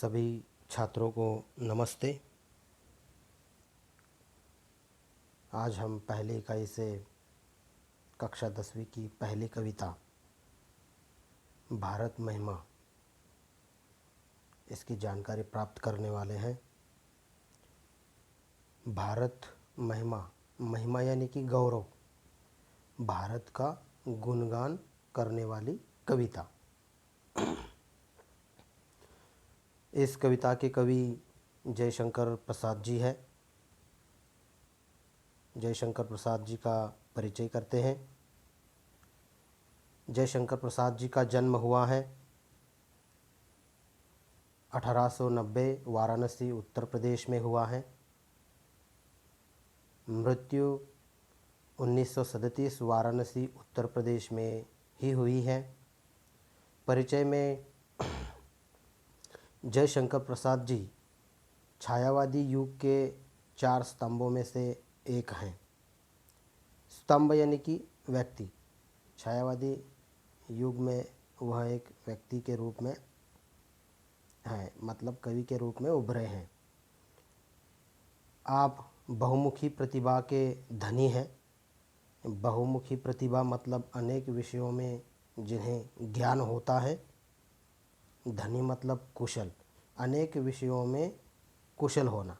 सभी छात्रों को नमस्ते। आज हम पहली इकाई से कक्षा 10वीं की पहली कविता भारत महिमा इसकी जानकारी प्राप्त करने वाले हैं। भारत महिमा, महिमा यानी कि गौरव, भारत का गुणगान करने वाली कविता। इस कविता के कवि जयशंकर प्रसाद जी है। जयशंकर प्रसाद जी का परिचय करते हैं। जयशंकर प्रसाद जी का जन्म हुआ है 1890 वाराणसी उत्तर प्रदेश में हुआ है। मृत्यु 1937 वाराणसी उत्तर प्रदेश में ही हुई है। परिचय में जयशंकर प्रसाद जी छायावादी युग के 4 स्तंभों में से एक हैं। स्तंभ यानी कि व्यक्ति, छायावादी युग में वह एक व्यक्ति के रूप में है, मतलब कवि के रूप में उभरे हैं। आप बहुमुखी प्रतिभा के धनी हैं। बहुमुखी प्रतिभा मतलब अनेक विषयों में जिन्हें ज्ञान होता है। धनी मतलब कुशल, अनेक विषयों में कुशल होना।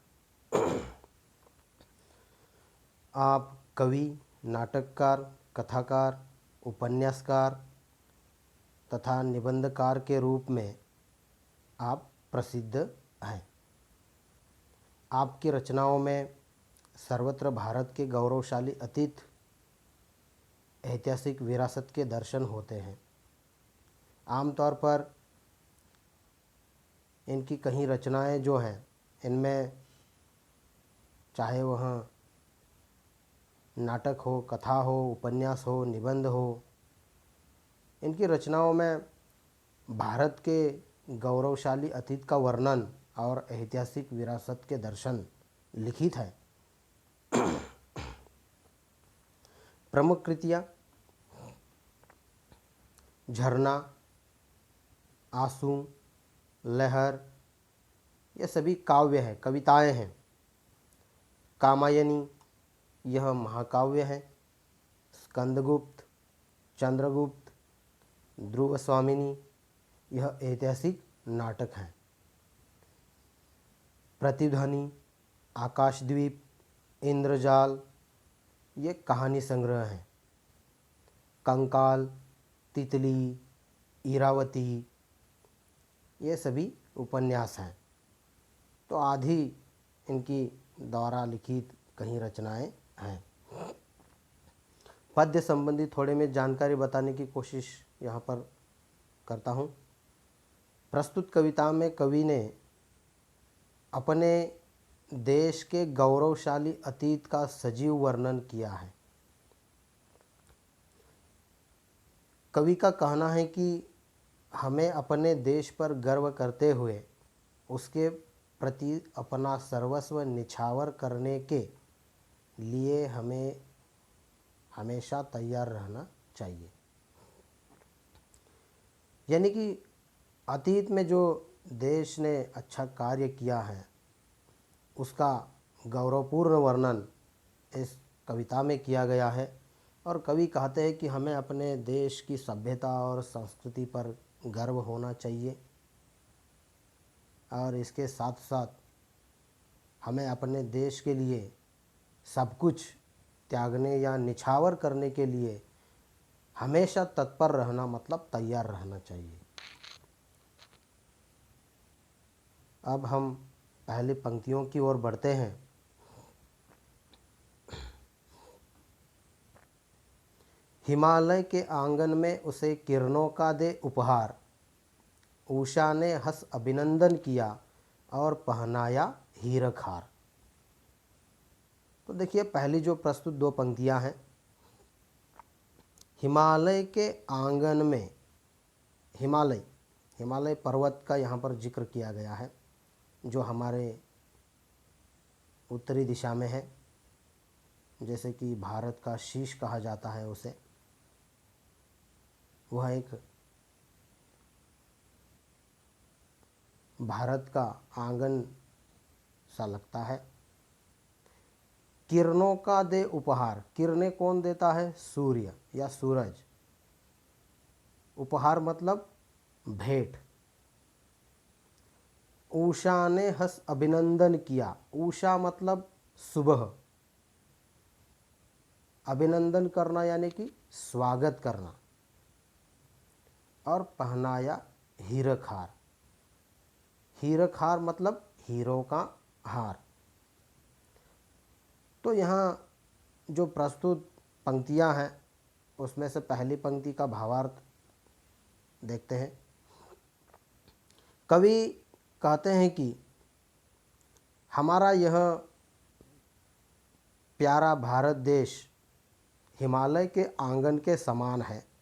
आप कवि, नाटककार, कथाकार, उपन्यासकार तथा निबंधकार के रूप में आप प्रसिद्ध हैं। आपकी रचनाओं में सर्वत्र भारत के गौरवशाली अतीत, ऐतिहासिक विरासत के दर्शन होते हैं। आमतौर पर इनकी कई रचनाएं जो हैं, इनमें चाहे वह नाटक हो, कथा हो, उपन्यास हो, निबंध हो, इनकी रचनाओं में भारत के गौरवशाली अतीत का वर्णन और ऐतिहासिक विरासत के दर्शन लिखित है। प्रमुख कृतियाँ झरना, आंसू, लहर, ये सभी काव्य हैं, कविताएं हैं। कामायनी यह महाकाव्य है। स्कंदगुप्त, चंद्रगुप्त, ध्रुव स्वामिनी यह ऐतिहासिक नाटक हैं। प्रतिध्वनि, आकाशद्वीप, इंद्रजाल ये कहानी संग्रह हैं। कंकाल, तितली, इरावती ये सभी उपन्यास हैं। तो आधी इनकी द्वारा लिखित कई रचनाएं हैं। पद्य संबंधी थोड़े में जानकारी बताने की कोशिश यहाँ पर करता हूँ। प्रस्तुत कविता में कवि ने अपने देश के गौरवशाली अतीत का सजीव वर्णन किया है। कवि का कहना है कि हमें अपने देश पर गर्व करते हुए उसके प्रति अपना सर्वस्व निछावर करने के लिए हमें हमेशा तैयार रहना चाहिए। यानी कि अतीत में जो देश ने अच्छा कार्य किया है उसका गौरवपूर्ण वर्णन इस कविता में किया गया है। और कवि कहते हैं कि हमें अपने देश की सभ्यता और संस्कृति पर गर्व होना चाहिए और इसके साथ साथ हमें अपने देश के लिए सब कुछ त्यागने या निछावर करने के लिए हमेशा तत्पर रहना, मतलब तैयार रहना चाहिए। अब हम पहली पंक्तियों की ओर बढ़ते हैं। हिमालय के आंगन में उसे किरणों का दे उपहार, उषा ने हंस अभिनंदन किया और पहनाया हीरक हार। तो देखिए, पहली जो प्रस्तुत 2 पंक्तियां हैं, हिमालय के आंगन में, हिमालय पर्वत का यहाँ पर जिक्र किया गया है जो हमारे उत्तरी दिशा में है, जैसे कि भारत का शीश कहा जाता है उसे। वह एक भारत का आंगन सा लगता है। किरणों का दे उपहार, किरणें कौन देता है? सूर्य या सूरज। उपहार मतलब भेंट। उषा ने हंस अभिनंदन किया, उषा मतलब सुबह, अभिनंदन करना यानी कि स्वागत करना। और पहनाया हीरक हार, हीरक हार मतलब हीरो का हार। तो यहाँ जो प्रस्तुत पंक्तियाँ हैं उसमें से पहली पंक्ति का भावार्थ देखते हैं। कवि कहते हैं कि हमारा यह प्यारा भारत देश हिमालय के आंगन के समान है।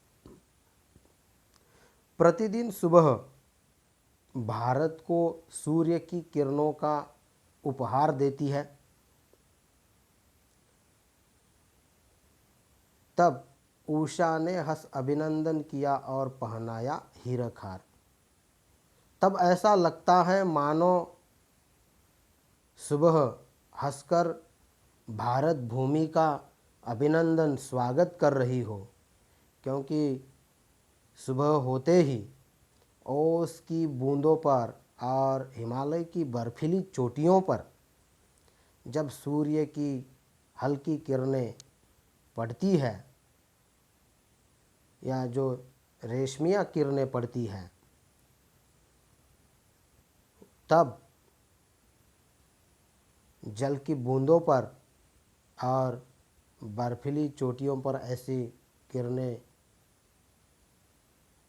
प्रतिदिन सुबह भारत को सूर्य की किरणों का उपहार देती है। तब उषा ने हंस अभिनंदन किया और पहनाया हीरक हार। तब ऐसा लगता है मानो सुबह हंसकर भारत भूमि का अभिनंदन स्वागत कर रही हो, क्योंकि सुबह होते ही ओस की बूंदों पर और हिमालय की बर्फीली चोटियों पर जब सूर्य की हल्की किरणें पड़ती है या जो रेशमिया किरणें पड़ती हैं, तब जल की बूंदों पर और बर्फीली चोटियों पर ऐसी किरणें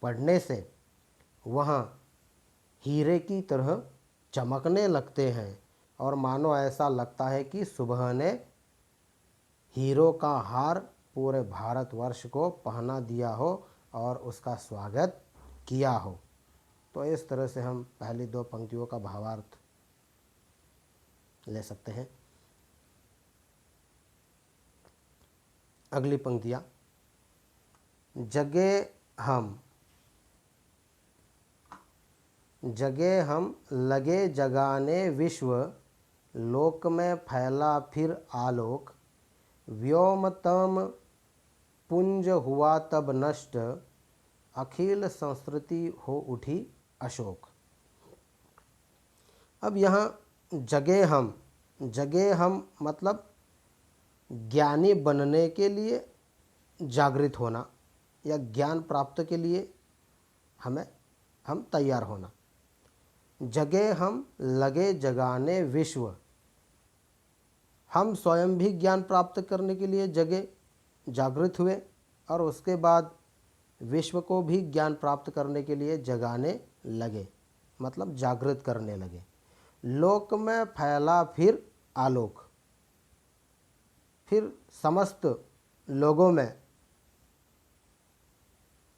पड़ने से वह हीरे की तरह चमकने लगते हैं और मानो ऐसा लगता है कि सुबह ने हीरो का हार पूरे भारतवर्ष को पहना दिया हो और उसका स्वागत किया हो। तो इस तरह से हम पहली दो पंक्तियों का भावार्थ ले सकते हैं। अगली पंक्तियाँ, जगे हम लगे जगाने विश्व, लोक में फैला फिर आलोक, व्योमतम पुंज हुआ तब नष्ट, अखिल संस्कृति हो उठी अशोक। अब यहाँ जगे हम मतलब ज्ञानी बनने के लिए जागृत होना या ज्ञान प्राप्त के लिए हम तैयार होना। जगे हम लगे जगाने विश्व, हम स्वयं भी ज्ञान प्राप्त करने के लिए जगे, जागृत हुए और उसके बाद विश्व को भी ज्ञान प्राप्त करने के लिए जगाने लगे, मतलब जागृत करने लगे। लोक में फैला फिर आलोक, फिर समस्त लोगों में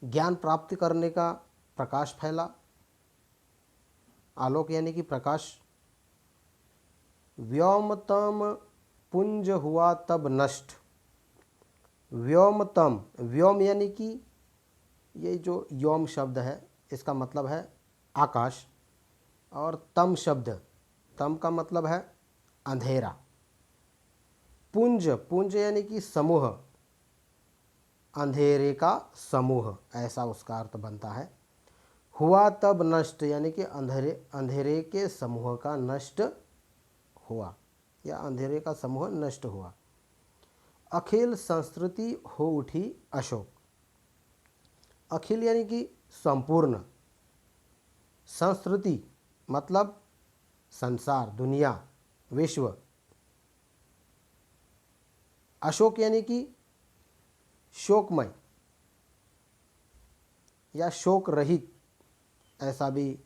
ज्ञान प्राप्त करने का प्रकाश फैला। आलोक यानी कि प्रकाश। व्योमतम पुंज हुआ तब नष्ट, व्योमतम, व्योम यानी कि ये जो योम शब्द है इसका मतलब है आकाश, और तम शब्द, तम का मतलब है अंधेरा। पुंज, पुंज यानी कि समूह, अंधेरे का समूह, ऐसा उसका अर्थ बनता है। हुआ तब नष्ट यानी कि अंधेरे के समूह का नष्ट हुआ या अंधेरे का समूह नष्ट हुआ। अखिल संस्कृति हो उठी अशोक, अखिल यानी कि संपूर्ण, संस्कृति मतलब संसार, दुनिया, विश्व। अशोक यानी कि शोकमय या शोक रहित, ऐसा भी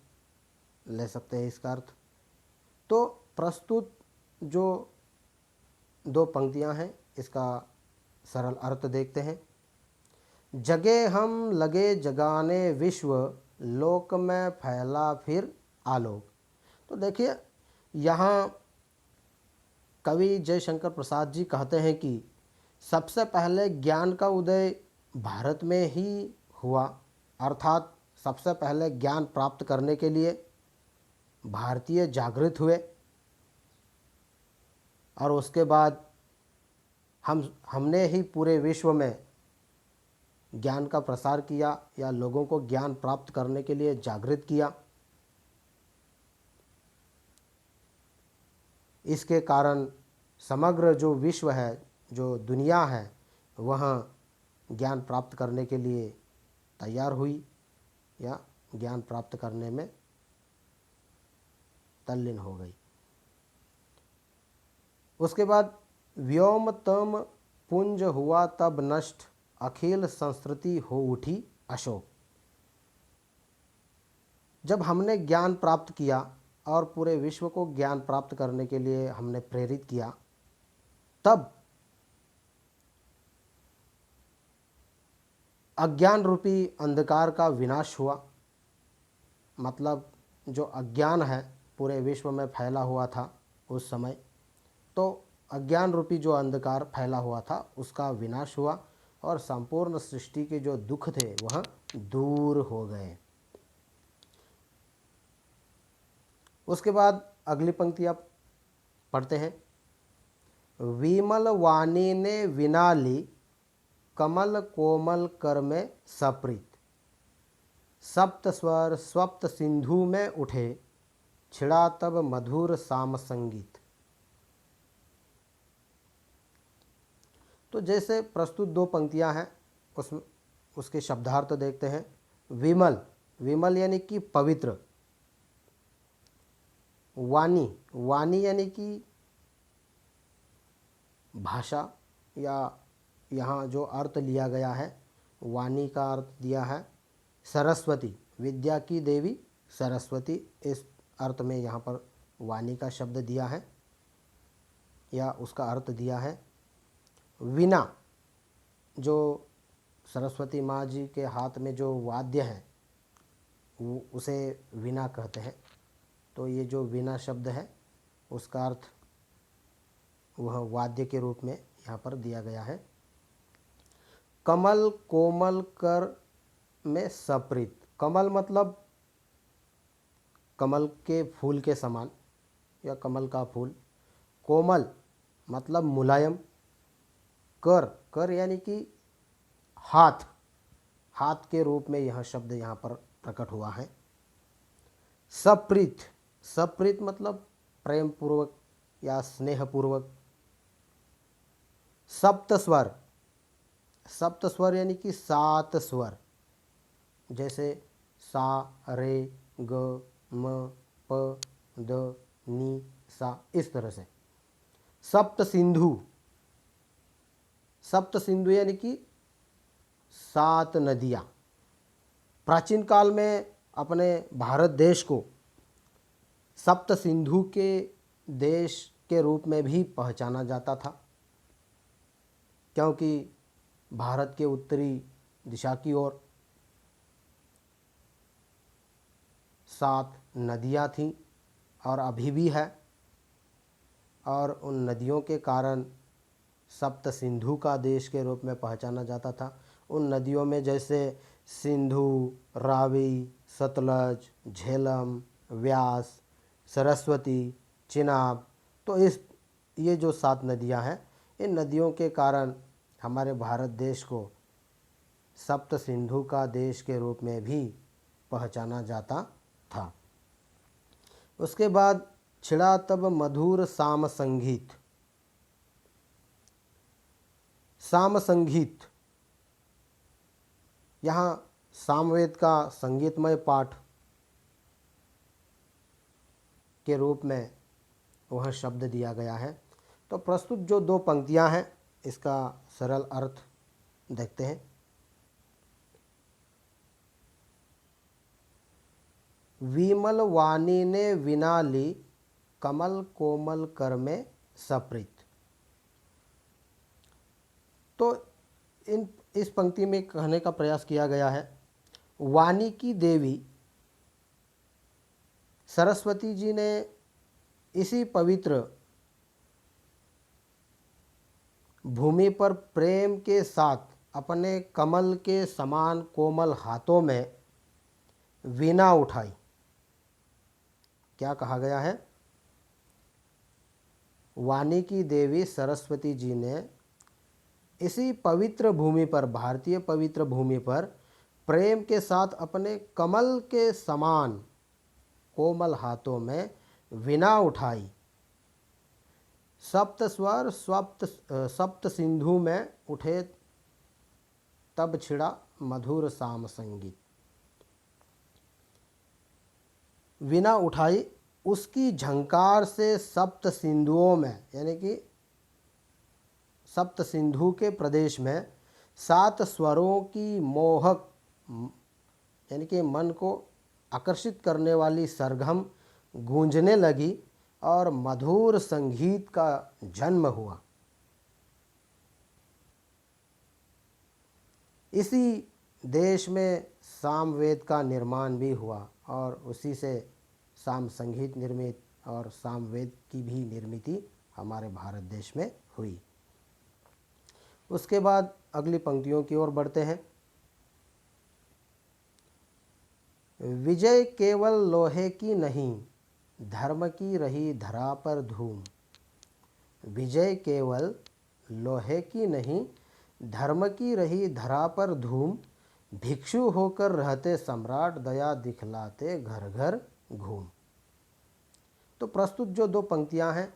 ले सकते हैं इसका अर्थ। तो प्रस्तुत जो दो पंक्तियां हैं इसका सरल अर्थ देखते हैं। जगे हम लगे जगाने विश्व, लोक में फैला फिर आलोक। तो देखिए यहाँ कवि जयशंकर प्रसाद जी कहते हैं कि सबसे पहले ज्ञान का उदय भारत में ही हुआ, अर्थात सबसे पहले ज्ञान प्राप्त करने के लिए भारतीय जागृत हुए और उसके बाद हमने ही पूरे विश्व में ज्ञान का प्रसार किया या लोगों को ज्ञान प्राप्त करने के लिए जागृत किया। इसके कारण समग्र जो विश्व है, जो दुनिया है, वह ज्ञान प्राप्त करने के लिए तैयार हुई या ज्ञान प्राप्त करने में तल्लीन हो गई। उसके बाद व्योमतम पुंज हुआ तब नष्ट, अखिल संस्कृति हो उठी अशोक। जब हमने ज्ञान प्राप्त किया और पूरे विश्व को ज्ञान प्राप्त करने के लिए हमने प्रेरित किया, तब अज्ञान रूपी अंधकार का विनाश हुआ। मतलब जो अज्ञान है पूरे विश्व में फैला हुआ था उस समय, तो अज्ञान रूपी जो अंधकार फैला हुआ था उसका विनाश हुआ और संपूर्ण सृष्टि के जो दुख थे वह दूर हो गए। उसके बाद अगली पंक्तियाँ पढ़ते हैं। विमल वाणी ने विना ली, कमल कोमल कर में सप्रीत। सप्त स्वर स्वप्त सिंधु में उठे, छिड़ा तब मधुर साम संगीत। तो जैसे प्रस्तुत दो पंक्तियां हैं उसके शब्दार्थ देखते हैं। विमल, विमल यानी कि पवित्र। वाणी, वाणी यानी कि भाषा, या यहाँ जो अर्थ लिया गया है वाणी का अर्थ दिया है सरस्वती, विद्या की देवी सरस्वती, इस अर्थ में यहाँ पर वाणी का शब्द दिया है या उसका अर्थ दिया है। वीणा, जो सरस्वती माँ जी के हाथ में जो वाद्य है उसे वीणा कहते हैं। तो ये जो वीणा शब्द है उसका अर्थ वह वाद्य के रूप में यहाँ पर दिया गया है। कमल कोमल कर में सप्रीत। कमल मतलब कमल के फूल के समान या कमल का फूल। कोमल मतलब मुलायम। कर, कर यानी कि हाथ, हाथ के रूप में यह शब्द यहाँ पर प्रकट हुआ है। सप्रीत, सप्रीत मतलब प्रेम पूर्वक या स्नेह पूर्वक। सप्त स्वर, सप्त स्वर यानी कि 7 स्वर, जैसे सा रे ग म प द नी सा, इस तरह से। सप्त सिंधु, सप्त सिंधु यानी कि 7 नदियाँ। प्राचीन काल में अपने भारत देश को सप्त सिंधु के देश के रूप में भी पहचाना जाता था, क्योंकि भारत के उत्तरी दिशा की ओर 7 नदियाँ थीं और अभी भी है, और उन नदियों के कारण सप्त सिंधु का देश के रूप में पहचाना जाता था। उन नदियों में जैसे सिंधु, रावी, सतलज, झेलम, व्यास, सरस्वती, चिनाब, तो ये जो 7 नदियां हैं, इन नदियों के कारण हमारे भारत देश को सप्त सिंधु का देश के रूप में भी पहचाना जाता था। उसके बाद छिड़ा तब मधुर साम संगीत। साम संगीत, यहाँ सामवेद का संगीतमय पाठ के रूप में वह शब्द दिया गया है। तो प्रस्तुत जो 2 पंक्तियां हैं इसका सरल अर्थ देखते हैं। विमल वाणी ने विना ली, कमल कोमल कर में सप्रीत। तो इस पंक्ति में कहने का प्रयास किया गया है, वाणी की देवी सरस्वती जी ने इसी पवित्र भूमि पर प्रेम के साथ अपने कमल के समान कोमल हाथों में वीणा उठाई, क्या कहा गया है? वाणी की देवी सरस्वती जी ने इसी पवित्र भूमि पर, भारतीय पवित्र भूमि पर प्रेम के साथ अपने कमल के समान कोमल हाथों में वीणा उठाई। सप्त स्वर सप्त सिंधु में उठे, तब छिड़ा मधुर साम संगीत। वीणा उठाई, उसकी झंकार से सप्त सिंधुओं में, यानी कि सप्त सिंधु के प्रदेश में 7 स्वरों की मोहक, यानी कि मन को आकर्षित करने वाली सरगम गूंजने लगी और मधुर संगीत का जन्म हुआ। इसी देश में सामवेद का निर्माण भी हुआ और उसी से साम संगीत निर्मित और सामवेद की भी निर्मिति हमारे भारत देश में हुई। उसके बाद अगली पंक्तियों की ओर बढ़ते हैं। विजय केवल लोहे की नहीं, धर्म की रही धरा पर धूम। विजय केवल लोहे की नहीं, धर्म की रही धरा पर धूम। भिक्षु होकर रहते सम्राट, दया दिखलाते घर घर घूम। तो प्रस्तुत जो 2 पंक्तियां हैं,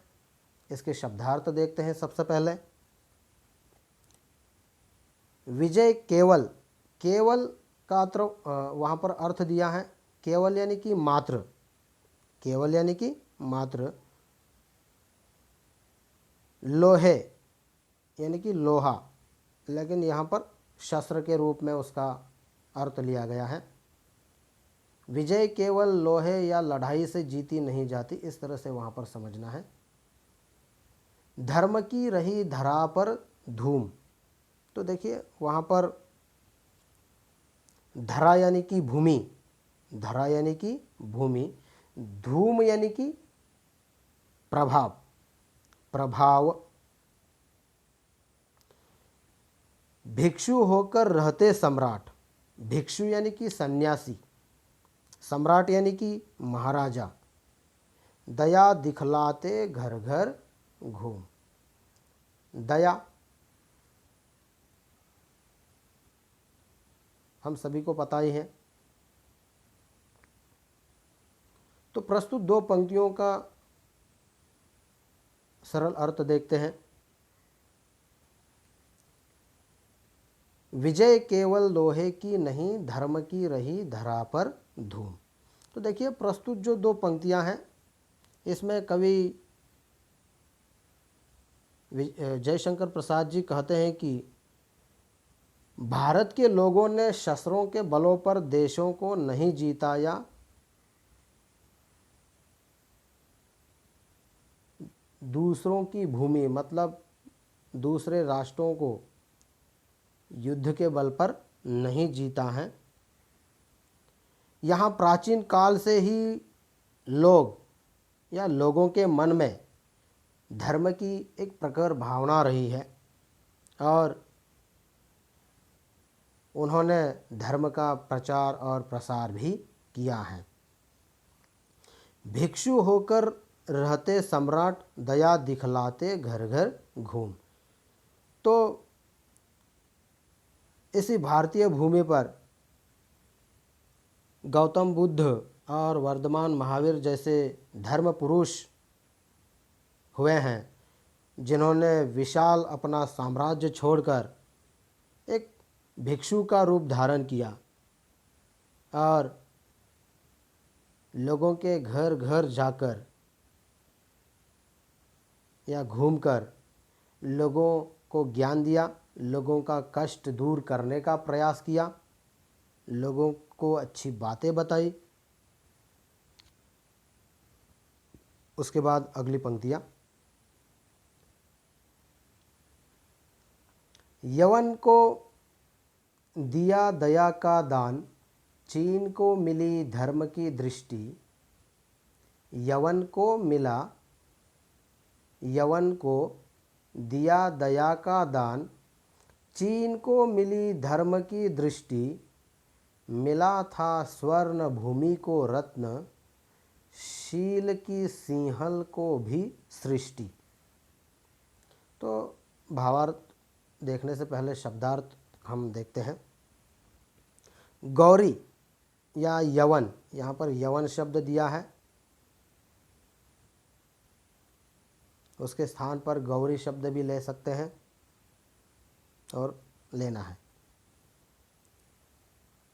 इसके शब्दार्थ देखते हैं। सबसे पहले विजय केवल, केवल का वहाँ पर अर्थ दिया है केवल यानी कि मात्र, केवल यानी कि मात्र। लोहे यानी कि लोहा, लेकिन यहाँ पर शस्त्र के रूप में उसका अर्थ लिया गया है। विजय केवल लोहे या लड़ाई से जीती नहीं जाती, इस तरह से वहाँ पर समझना है। धर्म की रही धरा पर धूम, तो देखिए वहाँ पर धरा यानी कि भूमि, धरा यानी कि भूमि, धूम यानी कि प्रभाव, प्रभाव। भिक्षु होकर रहते सम्राट, भिक्षु यानी कि सन्यासी, सम्राट यानी कि महाराजा। दया दिखलाते घर घर घूम। दया हम सभी को पता ही है। तो प्रस्तुत 2 पंक्तियों का सरल अर्थ देखते हैं। विजय केवल लोहे की नहीं, धर्म की रही धरा पर धूम। तो देखिए प्रस्तुत जो 2 पंक्तियां हैं, इसमें कवि जयशंकर प्रसाद जी कहते हैं कि भारत के लोगों ने शस्त्रों के बलों पर देशों को नहीं जीता या दूसरों की भूमि, मतलब दूसरे राष्ट्रों को युद्ध के बल पर नहीं जीता है। यहाँ प्राचीन काल से ही लोग या लोगों के मन में धर्म की एक प्रखर भावना रही है और उन्होंने धर्म का प्रचार और प्रसार भी किया है। भिक्षु होकर रहते सम्राट, दया दिखलाते घर घर घूम। तो इसी भारतीय भूमि पर गौतम बुद्ध और वर्धमान महावीर जैसे धर्म पुरुष हुए हैं, जिन्होंने विशाल अपना साम्राज्य छोड़कर एक भिक्षु का रूप धारण किया और लोगों के घर घर जाकर या घूमकर लोगों को ज्ञान दिया, लोगों का कष्ट दूर करने का प्रयास किया, लोगों को अच्छी बातें बताई। उसके बाद अगली पंक्तियाँ। यवन को दिया दया का दान, चीन को मिली धर्म की दृष्टि। यवन को मिला, यवन को दिया दया का दान, चीन को मिली धर्म की दृष्टि। मिला था स्वर्ण भूमि को रत्न, शील की सिंहल को भी सृष्टि। तो भावार्थ देखने से पहले शब्दार्थ हम देखते हैं। गौरी या यवन, यहाँ पर यवन शब्द दिया है, उसके स्थान पर गौरी शब्द भी ले सकते हैं और लेना है।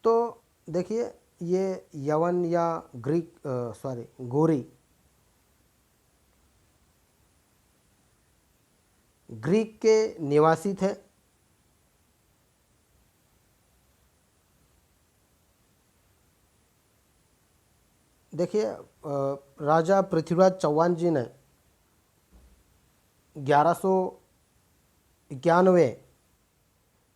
तो देखिए ये यवन या गोरी ग्रीक के निवासी थे। देखिए राजा पृथ्वीराज चौहान जी ने 1191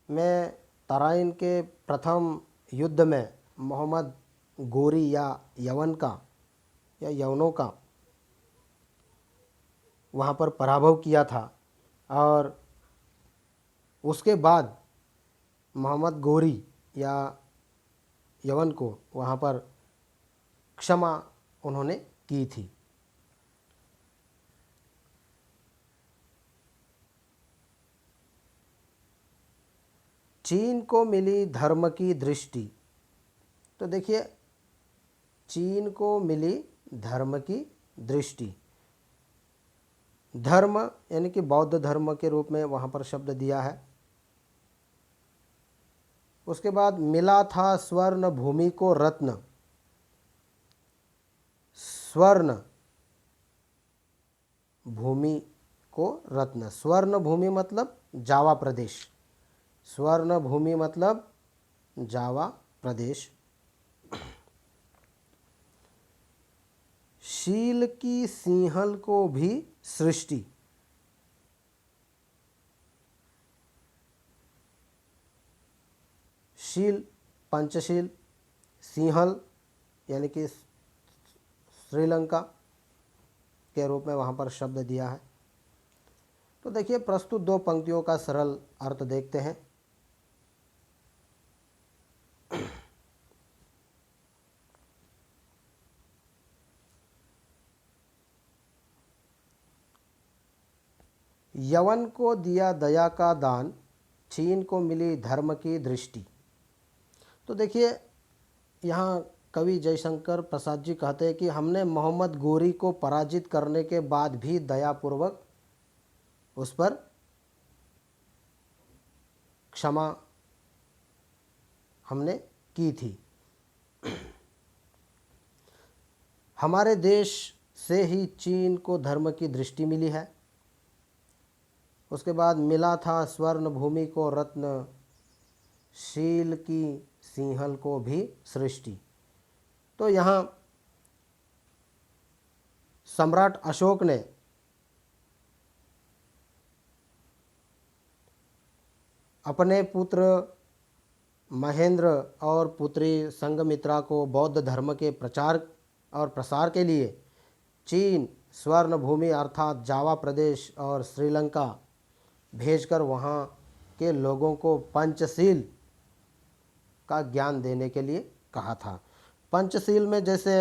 में तराइन के प्रथम युद्ध में मोहम्मद गोरी या यवनों का वहाँ पर पराभव किया था, और उसके बाद मोहम्मद गोरी या यवन को वहाँ पर क्षमा उन्होंने की थी। चीन को मिली धर्म की दृष्टि। तो देखिए चीन को मिली धर्म की दृष्टि, धर्म यानी कि बौद्ध धर्म के रूप में वहाँ पर शब्द दिया है। उसके बाद मिला था स्वर्ण भूमि को रत्न। स्वर्ण भूमि को रत्न, स्वर्ण भूमि मतलब जावा प्रदेश, स्वर्ण भूमि मतलब जावा प्रदेश। शील की सिंहल को भी सृष्टि। शील पंचशील, सिंहल यानी कि श्रीलंका के रूप में वहाँ पर शब्द दिया है। तो देखिए प्रस्तुत दो पंक्तियों का सरल अर्थ देखते हैं। यवन को दिया दया का दान, चीन को मिली धर्म की दृष्टि। तो देखिए यहाँ कवि जयशंकर प्रसाद जी कहते हैं कि हमने मोहम्मद गोरी को पराजित करने के बाद भी दयापूर्वक उस पर क्षमा हमने की थी। हमारे देश से ही चीन को धर्म की दृष्टि मिली है। उसके बाद मिला था स्वर्ण भूमि को रत्न, शील की सिंहल को भी सृष्टि। तो यहाँ सम्राट अशोक ने अपने पुत्र महेंद्र और पुत्री संघमित्रा को बौद्ध धर्म के प्रचार और प्रसार के लिए चीन, स्वर्ण भूमि अर्थात जावा प्रदेश और श्रीलंका भेजकर वहाँ के लोगों को पंचशील का ज्ञान देने के लिए कहा था। पंचशील में जैसे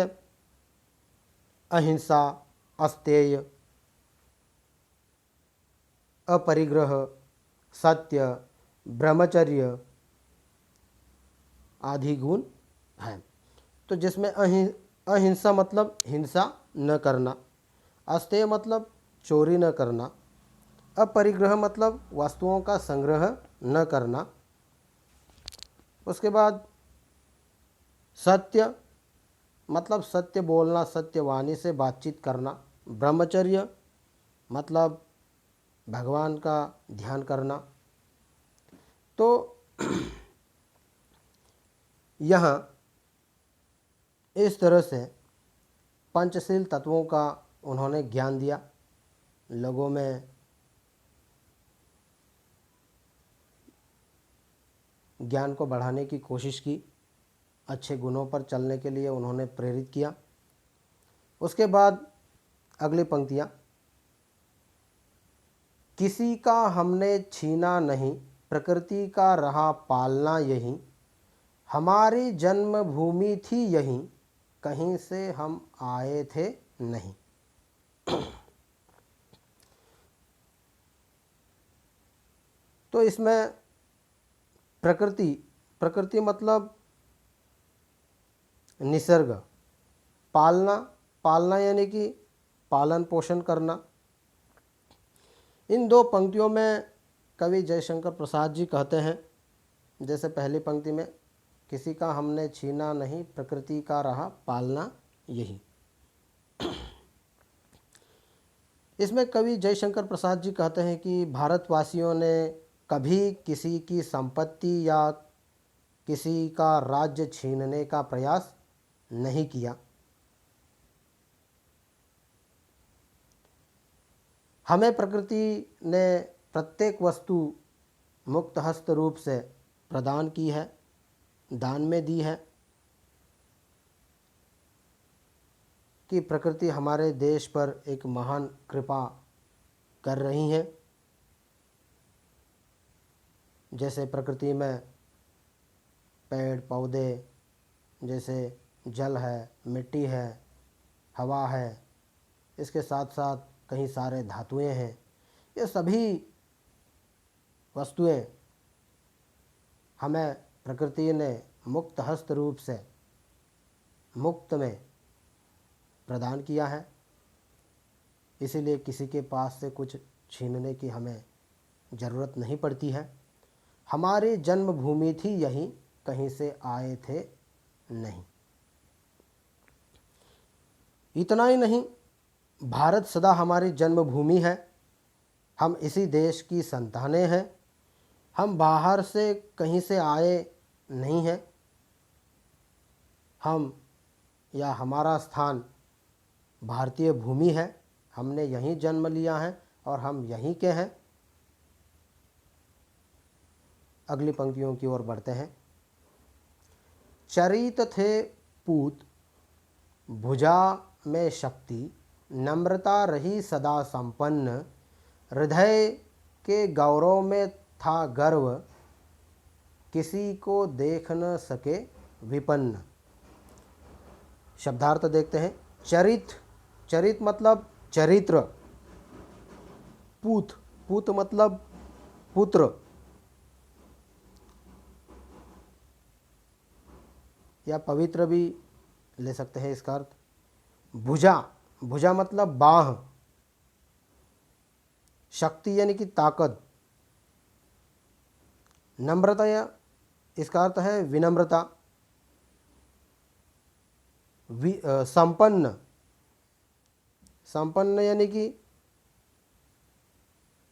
अहिंसा, अस्तेय, अपरिग्रह, सत्य, ब्रह्मचर्य आदि गुण हैं। तो जिसमें अहिंसा मतलब हिंसा न करना, अस्तेय मतलब चोरी न करना, अपरिग्रह मतलब वस्तुओं का संग्रह न करना, उसके बाद सत्य मतलब सत्य बोलना, सत्यवाणी से बातचीत करना, ब्रह्मचर्य मतलब भगवान का ध्यान करना। तो यहाँ इस तरह से पंचशील तत्वों का उन्होंने ज्ञान दिया, लोगों में ज्ञान को बढ़ाने की कोशिश की, अच्छे गुणों पर चलने के लिए उन्होंने प्रेरित किया। उसके बाद अगली पंक्तियाँ, किसी का हमने छीना नहीं, प्रकृति का रहा पालना यहीं, हमारी जन्मभूमि थी यहीं, कहीं से हम आए थे नहीं। तो इसमें प्रकृति, प्रकृति मतलब निसर्ग, पालना, पालना यानी कि पालन पोषण करना। इन दो पंक्तियों में कवि जयशंकर प्रसाद जी कहते हैं, जैसे पहली पंक्ति में, किसी का हमने छीना नहीं, प्रकृति का रहा पालना यही। इसमें कवि जयशंकर प्रसाद जी कहते हैं कि भारतवासियों ने कभी किसी की संपत्ति या किसी का राज्य छीनने का प्रयास नहीं किया। हमें प्रकृति ने प्रत्येक वस्तु मुक्त हस्त रूप से प्रदान की है, दान में दी है। कि प्रकृति हमारे देश पर एक महान कृपा कर रही है। जैसे प्रकृति में पेड़ पौधे, जैसे जल है, मिट्टी है, हवा है, इसके साथ साथ कई सारे धातुएं हैं। ये सभी वस्तुएं हमें प्रकृति ने मुक्त हस्त रूप से मुक्त में प्रदान किया है। इसीलिए किसी के पास से कुछ छीनने की हमें ज़रूरत नहीं पड़ती है। हमारी जन्मभूमि थी यही, कहीं से आए थे नहीं। इतना ही नहीं, भारत सदा हमारी जन्मभूमि है। हम इसी देश की संतानें हैं। हम बाहर से कहीं से आए नहीं हैं। हम या हमारा स्थान भारतीय भूमि है। हमने यहीं जन्म लिया है और हम यहीं के हैं। अगली पंक्तियों की ओर बढ़ते हैं। चरित थे पूत, भुजा में शक्ति, नम्रता रही सदा संपन्न, हृदय के गौरव में था गर्व, किसी को देख न सके विपन्न। शब्दार्थ देखते हैं। चरित, चरित मतलब चरित्र। पूत, पूत मतलब पुत्र या पवित्र भी ले सकते हैं इसका अर्थ। भुजा, भुजा मतलब बाह। शक्ति यानी कि ताकत। नम्रता या इसका अर्थ है विनम्रता। संपन्न, संपन्न यानी कि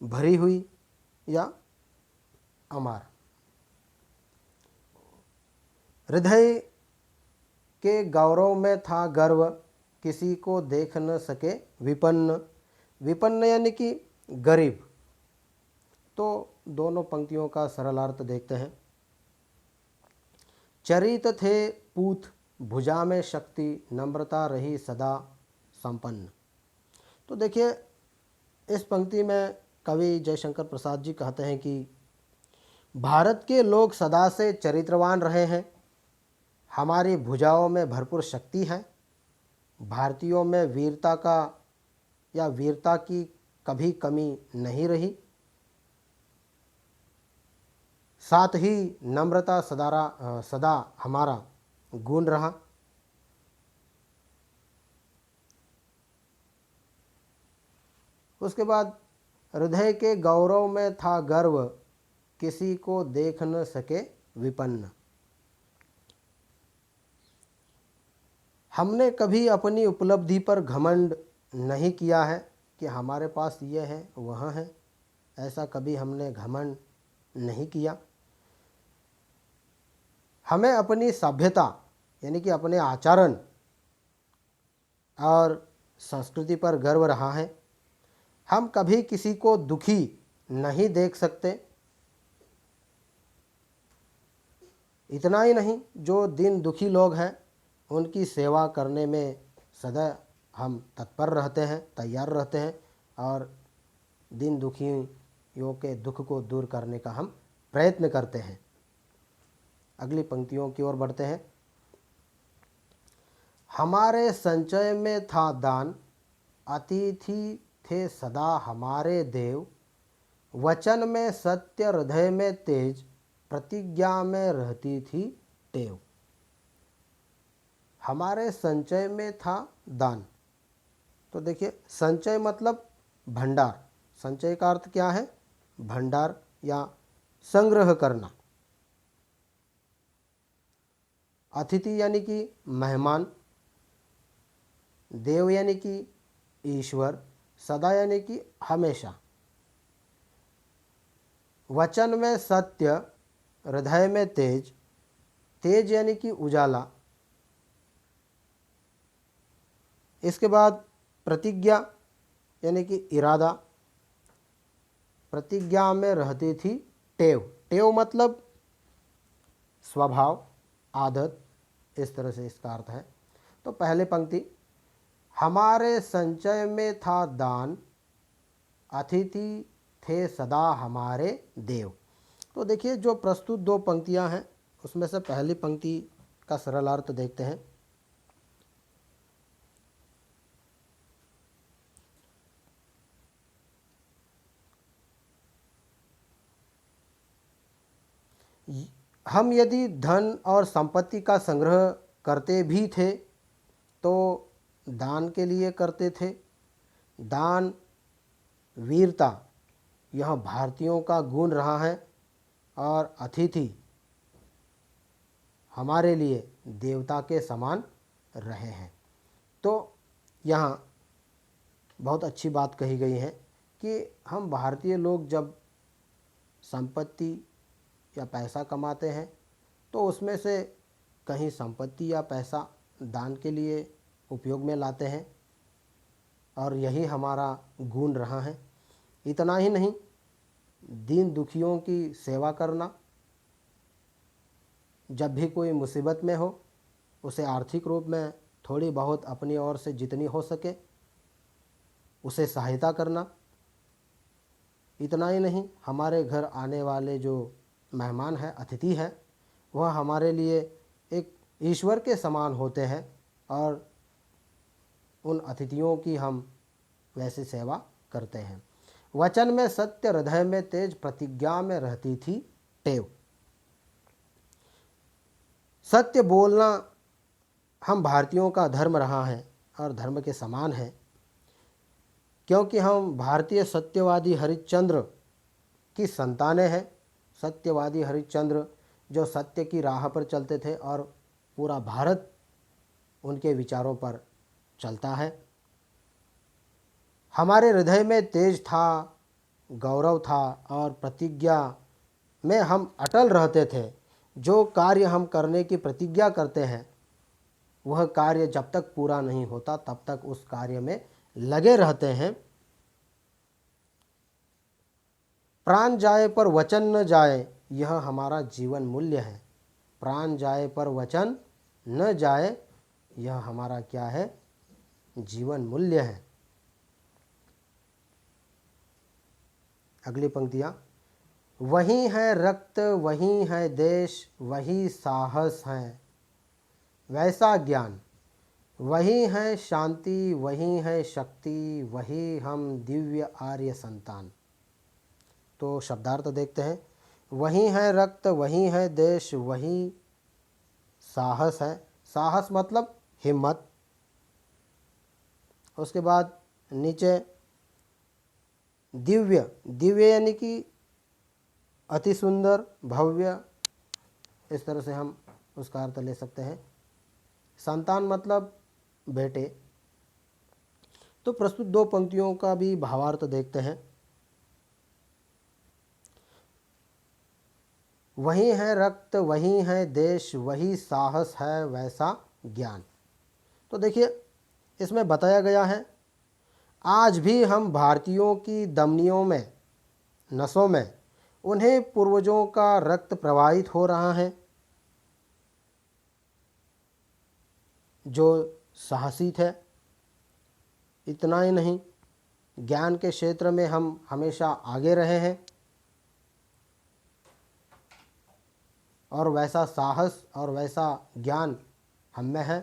भरी हुई या अमार। हृदय के गौरव में था गर्व, किसी को देख न सके विपन्न। विपन्न यानी कि गरीब। तो दोनों पंक्तियों का सरल अर्थ देखते हैं। चरित थे पूत, भुजा में शक्ति, नम्रता रही सदा संपन्न। तो देखिए, इस पंक्ति में कवि जयशंकर प्रसाद जी कहते हैं कि भारत के लोग सदा से चरित्रवान रहे हैं। हमारी भुजाओं में भरपूर शक्ति है। भारतीयों में वीरता का या वीरता की कभी कमी नहीं रही। साथ ही नम्रता सदा हमारा गुण रहा। उसके बाद हृदय के गौरव में था गर्व, किसी को देख न सके विपन्न। हमने कभी अपनी उपलब्धि पर घमंड नहीं किया है कि हमारे पास ये है वह है। ऐसा कभी हमने घमंड नहीं किया। हमें अपनी सभ्यता यानी कि अपने आचरण और संस्कृति पर गर्व रहा है। हम कभी किसी को दुखी नहीं देख सकते। इतना ही नहीं, जो दिन दुखी लोग हैं उनकी सेवा करने में सदा हम तत्पर रहते हैं, तैयार रहते हैं और दिन दुखियों के दुख को दूर करने का हम प्रयत्न करते हैं। अगली पंक्तियों की ओर बढ़ते हैं। हमारे संचय में था दान, अतिथि थे सदा हमारे देव। वचन में सत्य, हृदय में तेज, प्रतिज्ञा में रहती थी टेव। हमारे संचय में था दान। तो देखिए, संचय मतलब भंडार। संचय का अर्थ क्या है? भंडार या संग्रह करना। अतिथि यानी कि मेहमान, देव यानी कि ईश्वर, सदा यानी कि हमेशा। वचन में सत्य, हृदय में तेज, तेज यानी कि उजाला। इसके बाद प्रतिज्ञा यानी कि इरादा, प्रतिज्ञा में रहती थी टेव। टेव मतलब स्वभाव, आदत, इस तरह से इसका अर्थ है। तो पहले पंक्ति, हमारे संचय में था दान, अतिथि थे सदा हमारे देव। तो देखिए, जो प्रस्तुत दो पंक्तियां हैं उसमें से पहली पंक्ति का सरल अर्थ देखते हैं। हम यदि धन और संपत्ति का संग्रह करते भी थे तो दान के लिए करते थे। दान, वीरता, यह भारतीयों का गुण रहा है और अतिथि हमारे लिए देवता के समान रहे हैं। तो यहाँ बहुत अच्छी बात कही गई है कि हम भारतीय लोग जब संपत्ति या पैसा कमाते हैं तो उसमें से कहीं संपत्ति या पैसा दान के लिए उपयोग में लाते हैं और यही हमारा गुण रहा है। इतना ही नहीं, दीन दुखियों की सेवा करना, जब भी कोई मुसीबत में हो उसे आर्थिक रूप में थोड़ी बहुत अपनी ओर से जितनी हो सके उसे सहायता करना। इतना ही नहीं, हमारे घर आने वाले जो मेहमान हैं, अतिथि हैं, वह हमारे लिए एक ईश्वर के समान होते हैं और उन अतिथियों की हम वैसे सेवा करते हैं। वचन में सत्य, हृदय में तेज, प्रतिज्ञा में रहती थी टेव। सत्य बोलना हम भारतीयों का धर्म रहा है और धर्म के समान है, क्योंकि हम भारतीय सत्यवादी हरिश्चंद्र की संतानें हैं। सत्यवादी हरिश्चंद्र जो सत्य की राह पर चलते थे और पूरा भारत उनके विचारों पर चलता है। हमारे हृदय में तेज था, गौरव था और प्रतिज्ञा में हम अटल रहते थे। जो कार्य हम करने की प्रतिज्ञा करते हैं वह कार्य जब तक पूरा नहीं होता तब तक उस कार्य में लगे रहते हैं। प्राण जाए पर वचन न जाए, यह हमारा जीवन मूल्य है। प्राण जाए पर वचन न जाए, यह हमारा क्या है? जीवन मूल्य है। अगली पंक्तियाँ, वही है रक्त, वही है देश, वही साहस है वैसा ज्ञान, वही है शांति, वही है शक्ति, वही हम दिव्य आर्य संतान। तो शब्दार्थ देखते हैं। वही है रक्त, वही है देश, वही साहस है। साहस मतलब हिम्मत। उसके बाद नीचे दिव्य, दिव्य यानी कि अति सुंदर, भव्य, इस तरह से हम उसका अर्थ ले सकते हैं। संतान मतलब बेटे। तो प्रस्तुत दो पंक्तियों का भी भावार्थ देखते हैं। वही है रक्त, वही है देश, वही साहस है वैसा ज्ञान। तो देखिए, इसमें बताया गया है आज भी हम भारतीयों की धमनियों में, नसों में उन्हें पूर्वजों का रक्त प्रवाहित हो रहा है जो साहसी थे। इतना ही नहीं, ज्ञान के क्षेत्र में हम हमेशा आगे रहे हैं और वैसा साहस और वैसा ज्ञान हम में है।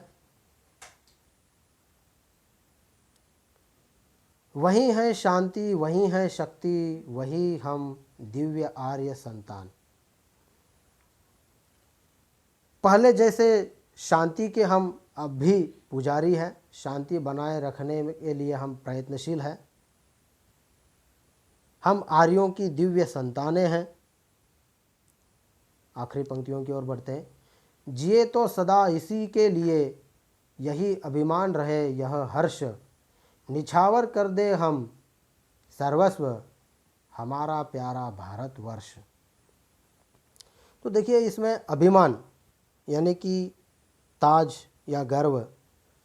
वही है शांति, वही है शक्ति, वही हम दिव्य आर्य संतान। पहले जैसे शांति के हम अब भी पुजारी हैं, शांति बनाए रखने के लिए हम प्रयत्नशील हैं। हम आर्यों की दिव्य संतानें हैं। आखिरी पंक्तियों की ओर बढ़ते हैं। जिए तो सदा इसी के लिए, यही अभिमान रहे यह हर्ष, निछावर कर दे हम सर्वस्व, हमारा प्यारा भारतवर्ष। तो देखिए, इसमें अभिमान यानी कि ताज या गर्व,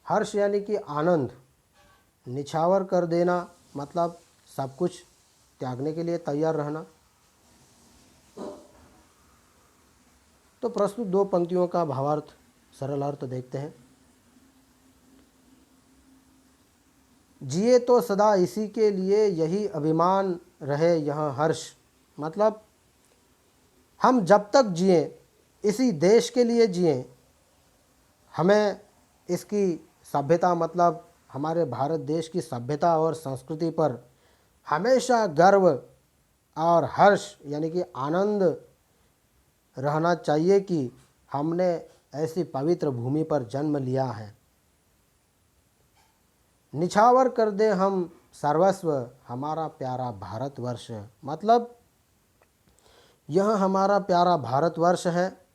हर्ष यानी कि आनंद, निछावर कर देना मतलब सब कुछ त्यागने के लिए तैयार रहना। तो प्रस्तुत दो पंक्तियों का भावार्थ, सरल अर्थ देखते हैं। जिए तो सदा इसी के लिए, यही अभिमान रहे यह हर्ष, मतलब हम जब तक जिए इसी देश के लिए जिए, हमें इसकी सभ्यता मतलब हमारे भारत देश की सभ्यता और संस्कृति पर हमेशा गर्व और हर्ष यानी कि आनंद रहना चाहिए कि हमने ऐसी पवित्र भूमि पर जन्म लिया है। निछावर कर दे हम सर्वस्व, हमारा प्यारा भारतवर्ष, मतलब यह हमारा प्यारा भारतवर्ष है।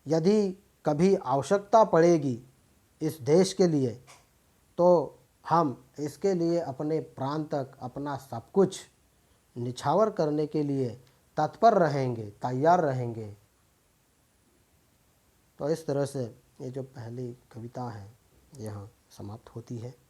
यदि कभी आवश्यकता पड़ेगी इस देश के लिए, तो हम इसके लिए अपने प्राण तक अपना सब कुछ निछावर करने के लिए तत्पर रहेंगे, तैयार रहेंगे। तो इस तरह से ये जो पहली कविता है यहाँ समाप्त होती है।